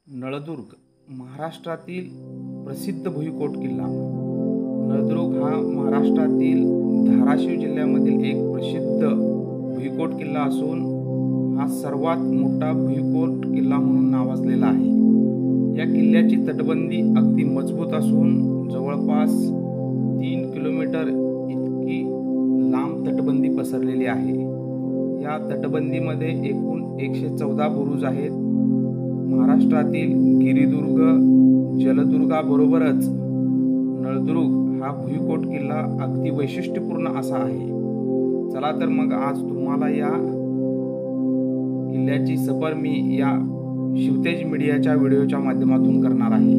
नळदुर्ग महाराष्ट्रातील प्रसिद्ध भुईकोट किल्ला। नळदुर्ग हा महाराष्ट्रातील धाराशिव जिल्ह्यामधील एक प्रसिद्ध भुईकोट किल्ला असून हा सर्वात मोठा भुईकोट किल्ला म्हणून नावाजलेला आहे। या किल्ल्याची तटबंदी अगदी मजबूत असून जवळपास 3 किलोमीटर इतकी लांब तटबंदी पसरलेली आहे। या तटबंदीमध्ये एकूण 114 बुरुज आहेत। महाराष्ट्रातील गिरिदुर्ग, जलदुर्गाबरोबरच नळदुर्ग हा भुईकोट किल्ला अगदी वैशिष्ट्यपूर्ण असा आहे। चला तर मग आज तुम्हाला या किल्ल्याची सफर मी या शिवतेज मीडियाच्या व्हिडिओच्या माध्यमातून करणार आहे।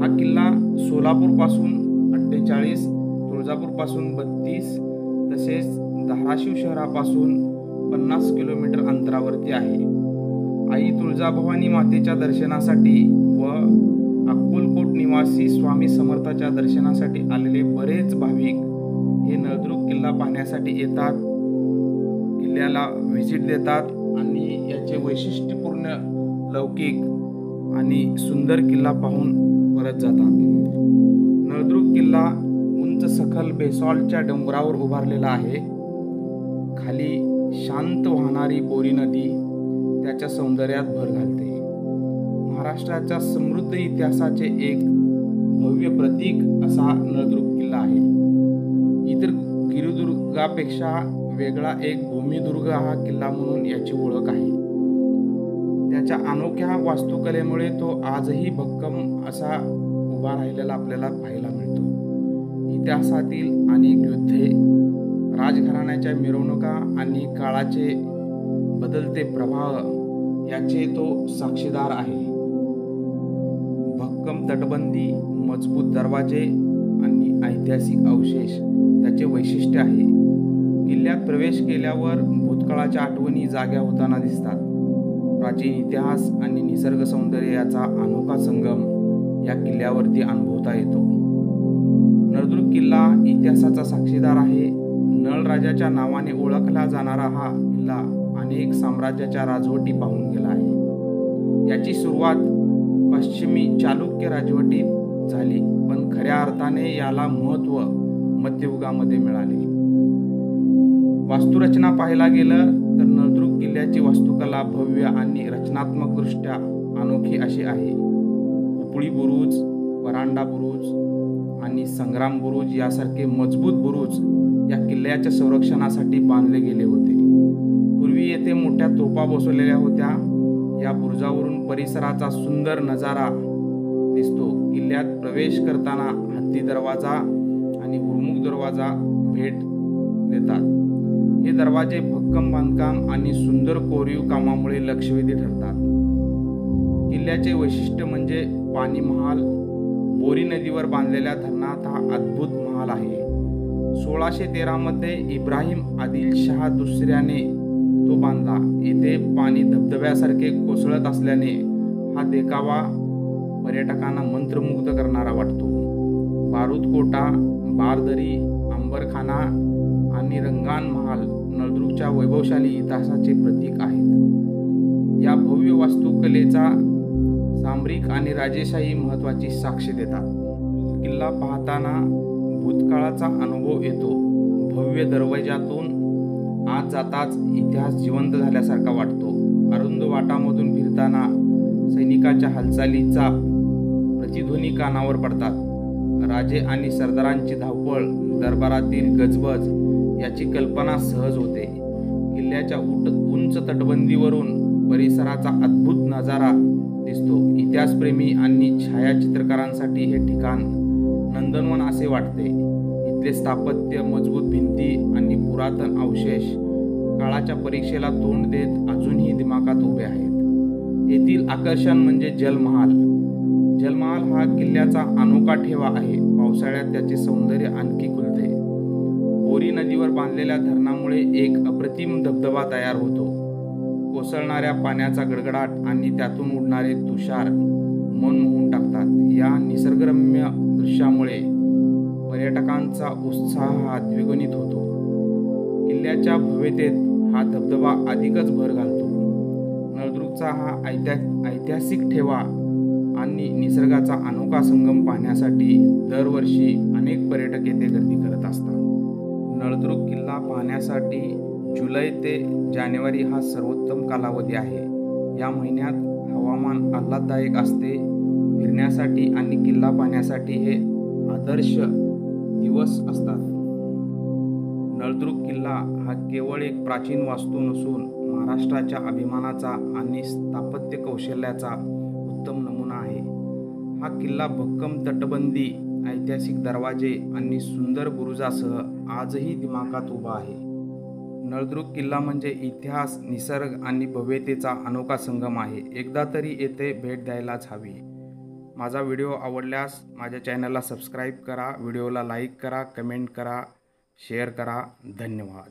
हा किल्ला सोलापूरपासून 48, तुळजापूरपासून 32 तसेच धाराशिव शहरापासून 50 किलोमीटर अंतरावरती आहे। आई तुळजाभवानी मातेच्या दर्शनासाठी व अक्कलकोट निवासी स्वामी समर्थाच्या दर्शनासाठी आलेले बरेच भाविक हे नळदुर्ग किल्ला पाहण्यासाठी येतात, किल्ल्याला व्हिजिट देतात आणि याचे वैशिष्ट्यपूर्ण लौकिक आणि सुंदर किल्ला पाहून परत जातात। नळदुर्ग किल्ला उंच सखल बेसॉल्टच्या डोंगरावर उभारलेला आहे। खाली शांत वाहणारी बोरी नदी त्याच्या सौंदर्यात भर घालते। महाराष्ट्राच्या समृद्ध इतिहासाचे एक भव्य प्रतीक असा नळदुर्ग किल्ला आहे। इतर गिरिदुर्गापेक्षा वेगळा एक भूमिदुर्ग हा किल्ला म्हणून याची ओळख आहे। त्याच्या अनोख्या वास्तुकलेमुळे तो आजही भक्कम असा उभा राहिलेला आपल्याला पाहायला मिळतो। इतिहासातील अनेक युद्धे, राजघराण्याच्या मिरवणुका आणि काळाचे बदलते प्रवाह याचे तो साक्षीदार आहे। भक्कम तटबंदी, मजबूत दरवाजे आणि ऐतिहासिक अवशेष त्याचे वैशिष्ट्य आहे। किल्ल्यात प्रवेश केल्यावर भूतकाळाच्या आठवणी जाग्या होताना दिसतात। प्राचीन इतिहास आणि निसर्ग सौंदर्य याचा अनोखा संगम या किल्ल्यावरती अनुभवता येतो। नळदुर्ग किल्ला इतिहासाचा साक्षीदार आहे। नळराजाच्या नावाने ओळखला जाणारा हा किल्ला अनेक साम्राज्याच्या राजवटी पाहून गेला आहे। याची सुरुवात पश्चिमी चालुक्य राजवटीत झाली, पण खऱ्या अर्थाने याला महत्त्व मध्ययुगामध्ये मिळाले। वास्तुरचना पाहायला गेलं तर नळदुर्ग किल्ल्याची वास्तुकला भव्य आणि रचनात्मकदृष्ट्या अनोखी अशी आहे। उपळी बुरुज, वरांडा बुरुज आणि संग्राम बुरुज यासारखे मजबूत बुरुज या किल्ल्याच्या संरक्षणासाठी बांधले गेले होते। पूर्वी येथे मोठ्या तोफा बसवलेल्या होत्या। या बुरुजावरून परिसराचा सुंदर नजारा दिसतो। किल्ल्यात प्रवेश करताना हत्ती दरवाजा आणि हुरमुग दरवाजा भेट देतात। हे दरवाजे भक्कम बांधकाम आणि सुंदर कोरीव कामामुळे लक्षवेधी ठरतात। किल्ल्याचे वैशिष्ट्य म्हणजे पाणी महाल। बोरी नदीवर बांधलेल्या धरणात हा अद्भुत महाल आहे। 1613 मध्ये इब्राहिम आदिलशाह दुसऱ्याने तो बांधला। येथे पाणी धबधब्यासारखे कोसळत असल्याने हा देखावा पर्यटकांना मंत्रमुग्ध करणारा वाटतो। बारूद कोटा, बारदरी, अंबरखाना आणि रंगान महाल नळदुर्गच्या वैभवशाली इतिहासाचे प्रतीक आहेत। या भव्य वास्तुकलेचा सामरिक आणि राजेशाही महत्त्वाची साक्ष देतात। किल्ला पाहताना भूतकाळाचा अनुभव येतो। भव्य दरवाजातून आत जाताच इतिहास जिवंत झाल्यासारखा वाटतो। अरुंद वाटामधून फिरताना सैनिकाच्या हालचालीचा प्रतिध्वनी कानावर पडतात। राजे आणि सरदारांची धावपळ, दरबारातील गजबज याची कल्पना सहज होते। किल्ल्याच्या उंच तटबंदीवरून परिसराचा अद्भुत नजारा दिसतो। इतिहासप्रेमी आणि छायाचित्रकारांसाठी हे ठिकाण नंदनवन असे वाटते। इथले स्थापत्य, मजबूत भिंती आणि पुरातन अवशेष काळाच्या परीक्षेला तोंड देत अजूनही दिमागात उभे आहेत। येथील आकर्षण म्हणजे जलमहाल। जलमहाल हा किल्ल्याचा अनोखा ठेवा आहे। पावसाळ्यात त्याचे सौंदर्य आणखी खुलते। बोरी नदीवर बांधलेल्या धरणामुळे एक अप्रतिम धबधबा तयार होतो। कोसळणाऱ्या पाण्याचा गडगडाट आणि त्यातून उडणारे तुषार मन मोहून टाकतात। या निसर्गरम्य दृश्यामुळे पर्यटकांचा उत्साह द्विगुणित होतो। किल्ल्याच्या भव्यतेत हा धबधबा अधिकच भर घालतो। नळदुर्ग नळदुर्गचा हा ऐतिहासिक ठेवा आणि निसर्गाचा अनोखा संगम पाहण्यासाठी दरवर्षी अनेक पर्यटक येथे गर्दी करत असतात. नळदुर्ग किल्ला पाहण्यासाठी जुलै ते जानेवारी हा सर्वोत्तम कालावधी आहे. या महिन्यात हवामान आल्हाददायक असते. फिरण्यासाठी आणि किल्ला पाहण्यासाठी हे आदर्श दिवस असतात. नळदुर्ग किल्ला हा केवळ एक प्राचीन वास्तू नसून महाराष्ट्राच्या अभिमानाचा आणि स्थापत्य कौशल्याचा उत्तम नमुना आहे. हा किल्ला भक्कम तटबंदी, ऐतिहासिक दरवाजे आणि सुंदर बुरुजासह आजही दिमागात उभा आहे. नळदुर्ग किल्ला म्हणजे इतिहास, निसर्ग आणि भव्यतेचा अनोखा संगम आहे. एकदा तरी येथे भेट द्यायलाच हवी. माझा व्हिडिओ आवडल्यास माझ्या चॅनलला सबस्क्राईब करा, व्हिडिओला लाईक करा, कमेंट करा, शेअर करा. धन्यवाद.